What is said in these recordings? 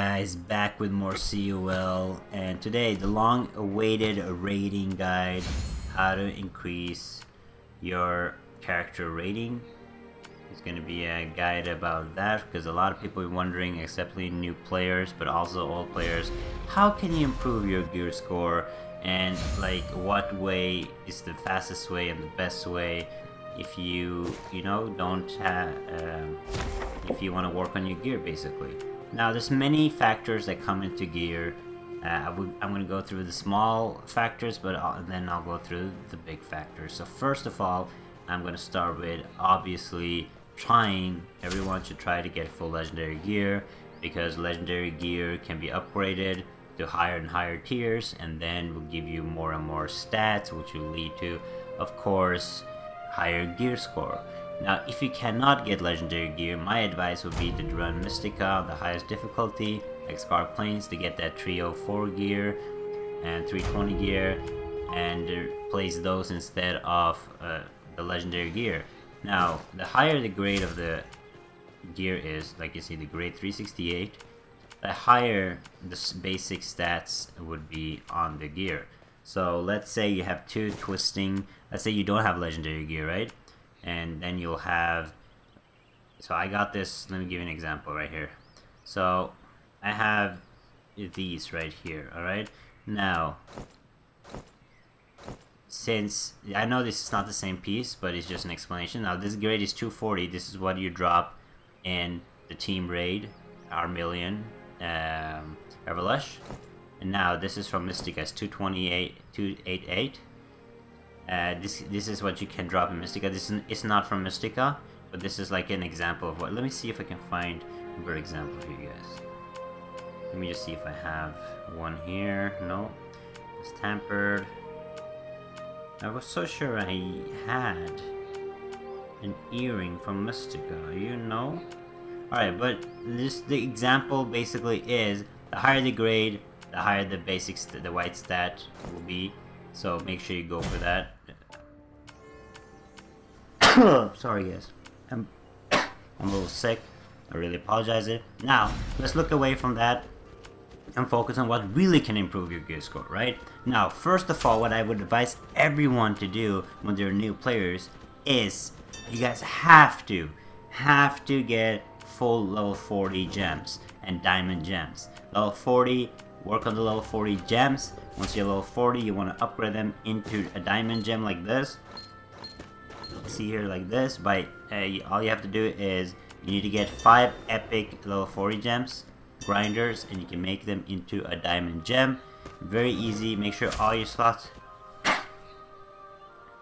guys, back with more COL, and today the long-awaited rating guide, how to increase your character rating. It's going to be a guide about that because a lot of people are wondering, especially new players but also old players, how can you improve your gear score, and like what way is the fastest way and the best way if you don't have if you want to work on your gear basically. Now there's many factors that come into gear. I'm going to go through the small factors, but then I'll go through the big factors. So first of all, I'm going to start with obviously everyone should try to get full legendary gear, because legendary gear can be upgraded to higher and higher tiers, and then will give you more and more stats, which will lead to, of course, higher gear score. Now, if you cannot get legendary gear, my advice would be to run Mystica on the highest difficulty, like Scar Plains, to get that 304 gear and 320 gear, and place those instead of the legendary gear. Now, the higher the grade of the gear is, like you see the grade 368, the higher the basic stats would be on the gear. So let's say you have 2 twisting, let's say you don't have legendary gear, right? And then you'll have, so I got this, let me give you an example right here. So I have these right here, alright? Now, since I know this is not the same piece, but it's just an explanation. Now this grade is 240, this is what you drop in the team raid, Armillion, Everlush. And now this is from Mystica, it's 288. This is what you can drop in Mystica. It's not from Mystica, but this is like an example of what. Let me see if I can find a good example for you guys. Let me just see if I have one here. No, it's tampered. I was so sure I had an earring from Mystica. Alright, but the example basically is the higher the grade, the higher the basics, the white stat will be. So make sure you go for that. Sorry guys, I'm a little sick. I really apologize. Now let's look away from that and focus on what really can improve your gear score, right? Now, first of all, what I would advise everyone to do when they're new players is you guys have to get full level 40 gems and diamond gems. Level 40, work on the level 40 gems. Once you're level 40, you want to upgrade them into a diamond gem like this. See here, like this. All you have to do is you need to get 5 epic level 40 gems, grinders, and you can make them into a diamond gem. Very easy. Make sure all your slots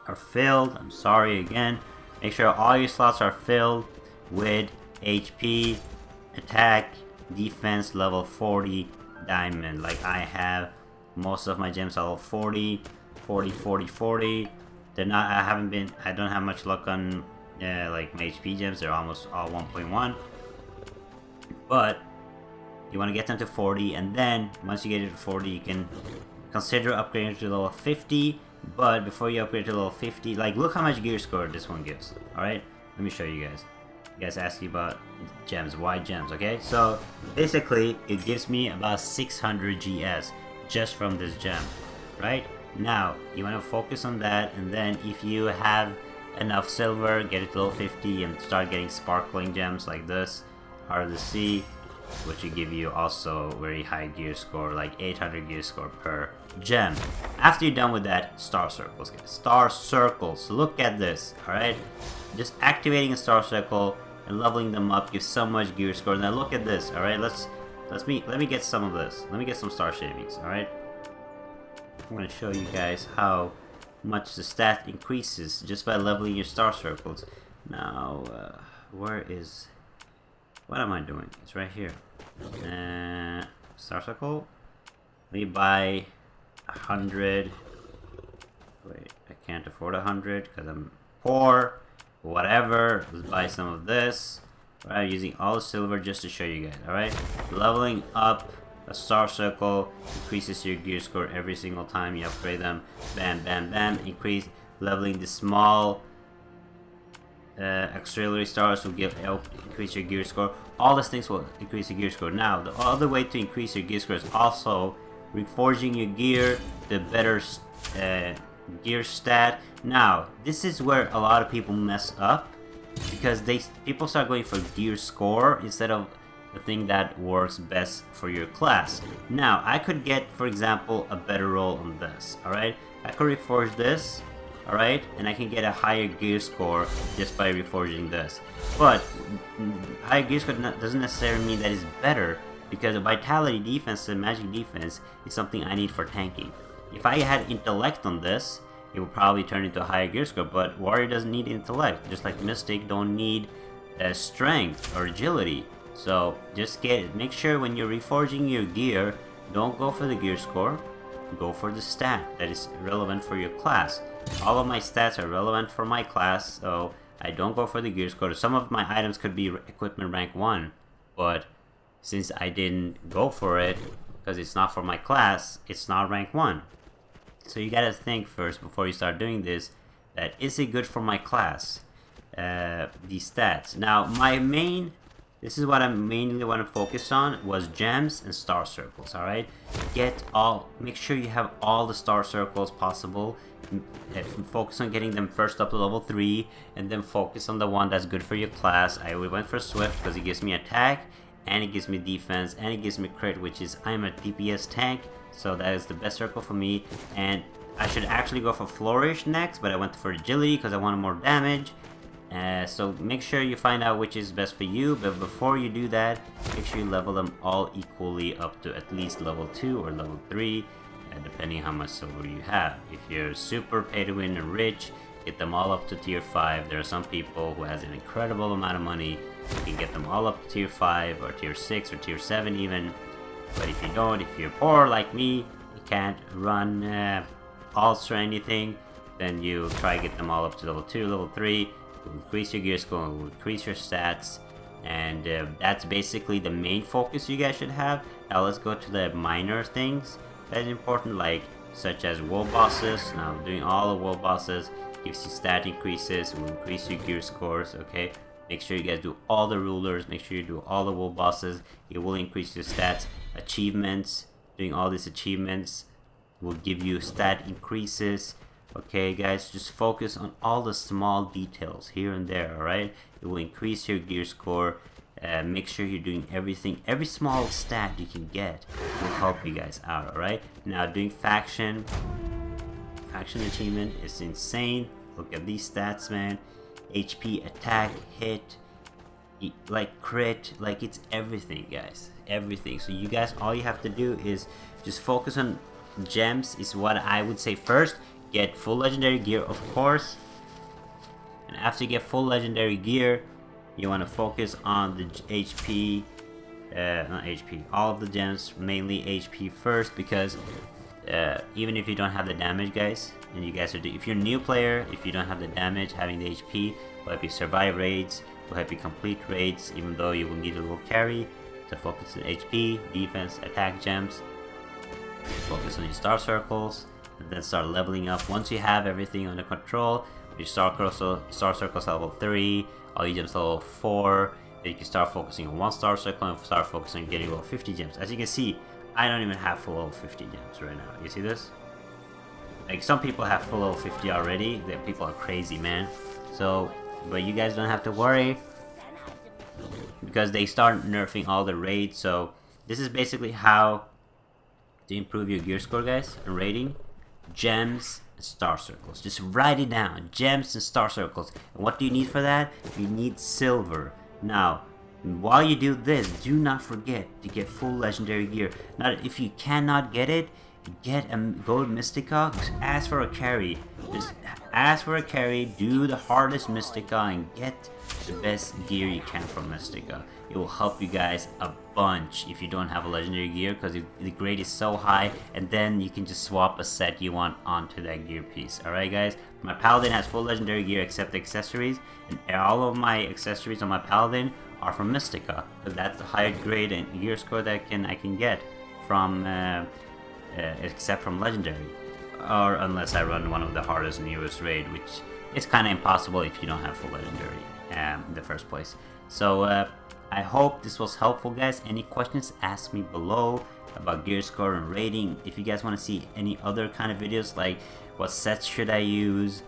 are filled. I'm sorry again. Make sure all your slots are filled with HP, attack, defense level 40 diamond. Like I have most of my gems are level 40, 40, 40, 40. They're not. I don't have much luck on like my HP gems. They're almost all 1.1. But you want to get them to 40, and then once you get it to 40, you can consider upgrading to level 50. But before you upgrade to level 50, like look how much gear score this one gives. All right, let me show you guys. You guys ask you about gems. Why gems? Okay, so basically it gives me about 600 GS just from this gem, right? Now you want to focus on that, and then if you have enough silver, get it to level 50 and start getting sparkling gems like this, Heart of the Sea, which will give you also very high gear score, like 800 gear score per gem. After you're done with that, star circles, guys. Star circles, look at this. All right, just activating a star circle and leveling them up gives so much gear score. Now look at this. All right, let me get some of this. Let me get some star shavings. All right, I'm going to show you guys how much the stat increases just by leveling your star circles. Now, what am I doing? It's right here. Star circle. Let me buy 100. Wait, I can't afford 100 because I'm poor. Whatever. Let's buy some of this. Alright, using all the silver just to show you guys. Alright, leveling up a star circle increases your gear score every single time you upgrade them. Bam, bam, bam. Increase leveling the small auxiliary stars will help increase your gear score. All these things will increase your gear score. Now, the other way to increase your gear score is also reforging your gear, the better gear stat. Now, this is where a lot of people mess up because people start going for gear score instead of the thing that works best for your class. Now, I could get, for example, a better roll on this. All right, I could reforge this. Alright, and I can get a higher gear score just by reforging this. But higher gear score doesn't necessarily mean that it's better, because a vitality defense and magic defense is something I need for tanking. If I had intellect on this, it would probably turn into a higher gear score, but warrior doesn't need intellect, just like mystic don't need strength or agility. So just make sure when you're reforging your gear, don't go for the gear score, go for the stat that is relevant for your class. All of my stats are relevant for my class, so I don't go for the gear score. Some of my items could be equipment rank 1, but since I didn't go for it, because it's not for my class, it's not rank 1. So you gotta think first before you start doing this, that is it good for my class? These stats. Now, this is what I mainly want to focus on was gems and star circles. All right, make sure you have all the star circles possible. Focus on getting them first up to level 3, and then focus on the one that's good for your class. I went for Swift because it gives me attack, and it gives me defense, and it gives me crit, which is I'm a DPS tank, so that is the best circle for me. And I should actually go for Flourish next, but I went for Agility because I wanted more damage. So make sure you find out which is best for you, but before you do that, make sure you level them all equally up to at least level 2 or level 3, depending how much silver you have. If you're super pay to win and rich, get them all up to tier 5. There are some people who has an incredible amount of money, you can get them all up to tier 5 or tier 6 or tier 7 even. But if you don't, if you're poor like me, you can't run alts or anything, then you try to get them all up to level 2, level 3. Increase your gear score, increase your stats, and that's basically the main focus you guys should have. Now let's go to the minor things that is important, like such as world bosses. Now doing all the world bosses gives you stat increases, will increase your gear scores. Okay, make sure you guys do all the rulers, make sure you do all the world bosses, it will increase your stats. Achievements, doing all these achievements will give you stat increases. Okay guys, just focus on all the small details here and there, alright? It will increase your gear score. Make sure you're doing everything, every small stat you can get will help you guys out, alright? Now doing faction achievement is insane. Look at these stats, man. HP, attack, hit, like crit, like it's everything guys, everything. So you guys, all you have to do is just focus on gems is what I would say first. Get full legendary gear, of course, and after you get full legendary gear, you want to focus on the HP, not HP, all of the gems, mainly HP first, because even if you don't have the damage, guys, and you guys are, if you're a new player, if you don't have the damage, having the HP will help you survive raids, will help you complete raids, even though you will need a little carry. So focus on HP, defense, attack gems, focus on your star circles, and then start leveling up. Once you have everything under control, your star circles level 3, all your gems level 4, then you can start focusing on one star circle and start focusing on getting level 50 gems. As you can see, I don't even have full level 50 gems right now. You see this? Like, some people have full level 50 already. That people are crazy, man. So, but you guys don't have to worry, because they start nerfing all the raids. So this is basically how to improve your gear score, guys, and rating. Gems and star circles. Just write it down. Gems and star circles. And what do you need for that? You need silver. Now, while you do this, do not forget to get full legendary gear. Now, if you cannot get it, go to Mystica, ask for a carry. Just ask for a carry, do the hardest Mystica, and get the best gear you can from Mystica. It will help you guys a bunch if you don't have a legendary gear, because the grade is so high, and then you can just swap a set you want onto that gear piece. Alright guys, my paladin has full legendary gear except the accessories, and all of my accessories on my paladin are from Mystica, because that's the higher grade and gear score that I can get from except from legendary. or unless I run one of the hardest newest raid, which is kind of impossible if you don't have full legendary in the first place. So I hope this was helpful, guys. Any questions, ask me below about gear score and rating. If you guys want to see any other kind of videos, like what sets should I use,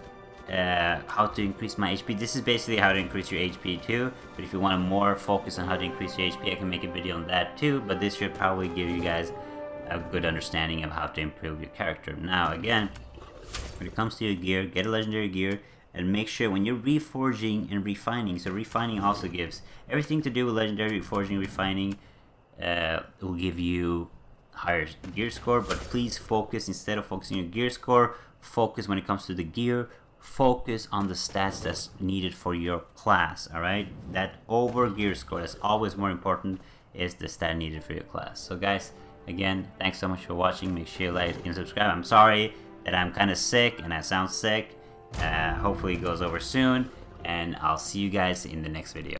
how to increase my HP. This is basically how to increase your HP too, but if you want to more focus on how to increase your HP, I can make a video on that too, but this should probably give you guys a good understanding of how to improve your character. Now again, when it comes to your gear, get a legendary gear, and make sure when you're reforging and refining, so refining also gives everything to do with legendary, reforging, refining, will give you higher gear score, but please focus, instead of focusing on your gear score, focus when it comes to the gear, focus on the stats that's needed for your class. Alright, that over gear score, that's always more important, is the stat needed for your class. So guys, again, thanks so much for watching. Make sure you like and subscribe. I'm sorry that I'm kind of sick and I sound sick. Hopefully it goes over soon, and I'll see you guys in the next video.